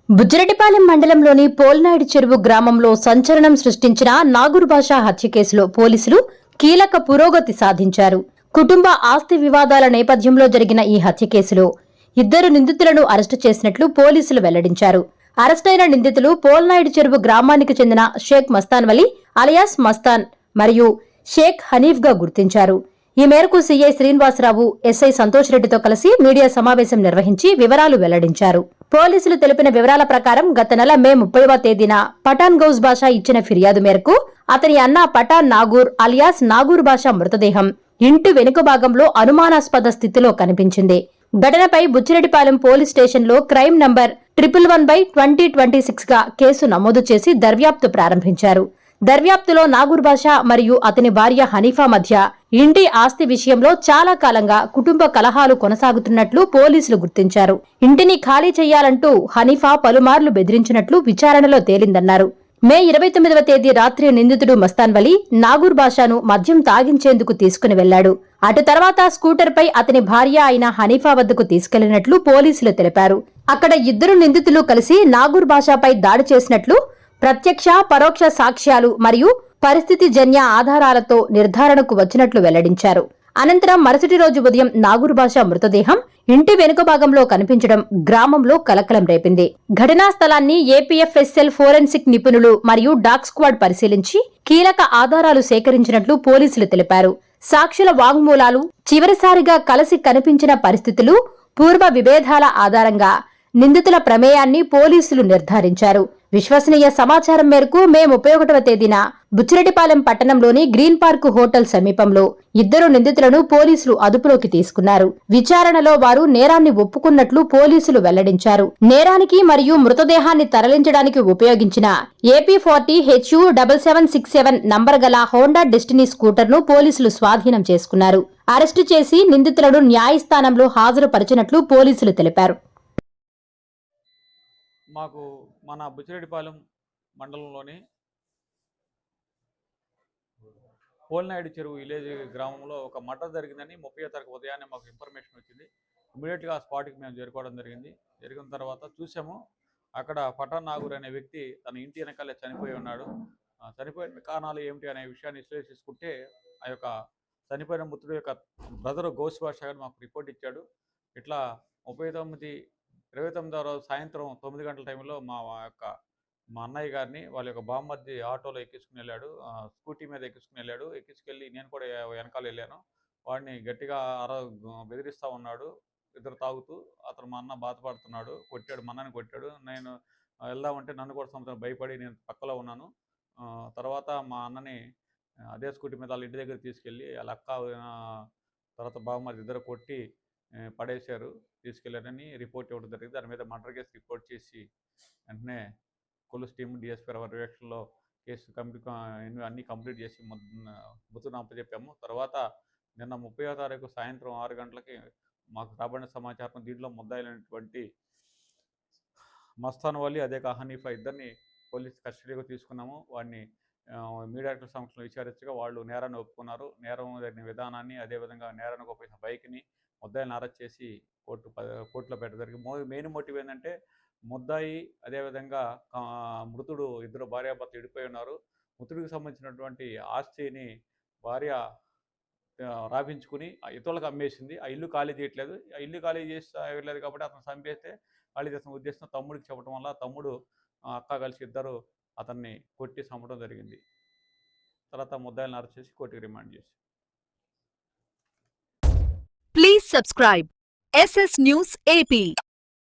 బుజ్జిరెడ్డిపాలెం మండలంలోని పోల్నాయుడు చెరువు గ్రామంలో సంచలనం సృష్టించిన నాగూర్ భాష హత్య కేసులో పోలీసులు కీలక పురోగతి సాధించారు. కుటుంబ ఆస్తి వివాదాల నేపథ్యంలో జరిగిన ఈ హత్య కేసులో 2 నిందితులను అరెస్టు చేసినట్లు పోలీసులు వెల్లడించారు. అరెస్టైన నిందితులు పోల్నాయుడు చెరువు గ్రామానికి చెందిన షేక్ మస్తాన్ వలీ అలియాస్ మస్తాన్ మరియు షేక్ హనీఫ్ గా గుర్తించారు. ఈ మేరకు సీఐ శ్రీనివాసరావు, ఎస్ఐ సంతోష్ రెడ్డితో కలిసి మీడియా సమావేశం నిర్వహించి వివరాలు వెల్లడించారు. పోలీసులు తెలిపిన వివరాల ప్రకారం గత నెల మే 30వ తేదీన పఠాన్ గౌస్ బాషా ఇచ్చిన ఫిర్యాదు మేరకు అతని అన్న పఠాన్ నాగూర్ అలియాస్ నాగూర్ బాషా మృతదేహం ఇంటి వెనుక భాగంలో అనుమానాస్పద స్థితిలో కనిపించింది. ఘటనపై బుచ్చిరెడ్డిపాలెం పోలీస్ స్టేషన్లో క్రైమ్ నంబర్ 111/2026 గా కేసు నమోదు చేసి దర్యాప్తు ప్రారంభించారు. దర్యాప్తులో నాగూర్ బాషా మరియు అతని భార్య హనీఫా మధ్య ఇంటి ఆస్తి విషయంలో చాలా కాలంగా కుటుంబ కలహాలు కొనసాగుతున్నట్లు పోలీసులు గుర్తించారు. ఇంటిని ఖాళీ చేయాలంటూ హనీఫా పలుమార్లు బెదిరించినట్లు విచారణలో తేలిందన్నారు. మే 29వ తేదీ రాత్రి నిందితుడు మస్తాన్ వలీ నాగూర్ బాషాను మద్యం తాగించేందుకు తీసుకుని వెళ్లాడు. అటు తర్వాత స్కూటర్పై అతని భార్య అయిన హనీఫా వద్దకు తీసుకెళ్లినట్లు పోలీసులు తెలిపారు. అక్కడ 2 నిందితులు కలిసి నాగూర్ బాషాపై దాడి చేసినట్లు ప్రత్యక్ష, పరోక్ష సాక్ష్యాలు మరియు పరిస్థితి జన్య ఆధారాలతో నిర్ధారణకు వచ్చినట్లు వెల్లడించారు. అనంతరం మరుసటి రోజు ఉదయం నాగూర్ బాషా మృతదేహం ఇంటి వెనుక భాగంలో కనిపించడం గ్రామంలో కలకలం రేపింది. ఘటనా స్థలాన్ని ఏపీఎఫ్ఎస్ఎల్ ఫోరెన్సిక్ నిపుణులు మరియు డాగ్ స్క్వాడ్ పరిశీలించి కీలక ఆధారాలు సేకరించినట్లు పోలీసులు తెలిపారు. సాక్షుల వాంగ్మూలాలు, చివరిసారిగా కలిసి కనిపించిన పరిస్థితులు, పూర్వ విభేదాల ఆధారంగా నిందితుల ప్రమేయాన్ని పోలీసులు నిర్ధారించారు. విశ్వసనీయ సమాచారం మేరకు మే 31వ తేదీన బుచ్చిరెడ్డిపాలెం పట్టణంలోని గ్రీన్ పార్క్ హోటల్ సమీపంలో 2 నిందితులను పోలీసులు అదుపులోకి తీసుకున్నారు. విచారణలో వారు నేరాన్ని ఒప్పుకున్నట్లు పోలీసులు వెల్లడించారు. నేరానికి మరియు మృతదేహాన్ని తరలించడానికి ఉపయోగించిన AP40HU7767 నంబర్ గల హోండా డెస్టినీ స్కూటర్ను పోలీసులు స్వాధీనం చేసుకున్నారు. అరెస్టు చేసి నిందితులను న్యాయస్థానంలో హాజరుపరిచినట్లు పోలీసులు తెలిపారు. మాకు మన బుచ్చిరెడ్డిపాలెం మండలంలోని పోల్నాయుడు చెరువు విలేజ్ గ్రామంలో ఒక మర్డర్ జరిగిందని 30వ తారీఖు ఉదయాన్నే మాకు ఇన్ఫర్మేషన్ వచ్చింది. ఇమీడియట్గా ఆ స్పాట్కి మేము చేరుకోవడం జరిగింది. జరిగిన తర్వాత చూసాము, అక్కడ పఠాన్ నాగూర్ అనే వ్యక్తి తన ఇంటి వెనకాలే చనిపోయి ఉన్నాడు. చనిపోయిన కారణాలు ఏమిటి అనే విషయాన్ని విశ్లేషించుకుంటే ఆ యొక్క చనిపోయిన మృతుడు యొక్క బ్రదరు గౌస్ బాషా గారు మాకు రిపోర్ట్ ఇచ్చాడు. ఇట్లా 29వ రోజు సాయంత్రం 9 గంటల టైంలో మా అన్నయ్య గారిని వాళ్ళ యొక్క బామ్మర్ది ఆటోలో ఎక్కించుకుని వెళ్ళాడు. స్కూటీ మీద ఎక్కించుకుని వెళ్ళాడు. ఎక్కించుకెళ్ళి నేను కూడా వెనకాల వెళ్ళాను. వాడిని గట్టిగా బెదిరిస్తూ ఉన్నాడు. ఇద్దరు తాగుతూ. అతను మా అన్న బాధపడుతున్నాడు. కొట్టాడు, మా అన్నని కొట్టాడు. నేను వెళ్దామంటే నన్ను కూడా సంవత్సరం భయపడి నేను పక్కలో ఉన్నాను. తర్వాత మా అన్నని అదే స్కూటీ మీద వాళ్ళ ఇంటి దగ్గర తీసుకెళ్ళి వాళ్ళ అక్క తర్వాత బామ్మర్ది ఇద్దరు కొట్టి పడేశారు, తీసుకెళ్లారని రిపోర్ట్ ఇవ్వడం జరిగింది. దాని మీద మర్డర్ కేసు రిపోర్ట్ చేసి వెంటనే పోలీస్ టీమ్ డిఎస్పీ పర్యవేక్షణలో కేసు అన్నీ కంప్లీట్ చేసి మృతుని అప్పచెప్పాము. తర్వాత నిన్న 30వ తారీఖు సాయంత్రం 6 గంటలకి మాకు రాబడిన సమాచారం దీంట్లో ముద్దాయిలైనటువంటి మస్తాన్ వలీ, అదే హనీఫా ఇద్దరిని పోలీస్ కస్టడీగా తీసుకున్నాము. వాడిని మీడియాకుల సమక్షంలో విచారించగా వాళ్ళు నేరాన్ని ఒప్పుకున్నారు. నేరం జరిగిన విధానాన్ని, అదేవిధంగా నేరానికి ఉపయోగించిన బైక్ని ముద్దాయిని అరెస్ట్ చేసి కోర్టులో పెట్టడం జరిగింది. మెయిన్ మోటివ్ ఏంటంటే ముద్దాయి అదేవిధంగా మృతుడు ఇద్దరు భార్యాభర్త విడిపోయి ఉన్నారు. మృతుడికి సంబంధించినటువంటి ఆస్తిని భార్య రాపించుకుని ఇతరులకు అమ్మేసింది. ఆ ఇల్లు ఖాళీ చేయట్లేదు. ఆ ఇల్లు ఖాళీ చేసి వెళ్ళలేదు కాబట్టి అతను చంపేస్తే ఖాళీ చేసిన ఉద్దేశం తమ్ముడికి చెప్పడం వల్ల తమ్ముడు అక్క కలిసి ఇద్దరు అతన్ని కొట్టి చంపడం జరిగింది. తర్వాత ముద్దాయిలను అరెస్ట్ చేసి కోర్టుకి రిమాండ్ చేసి. Please subscribe SS News AP.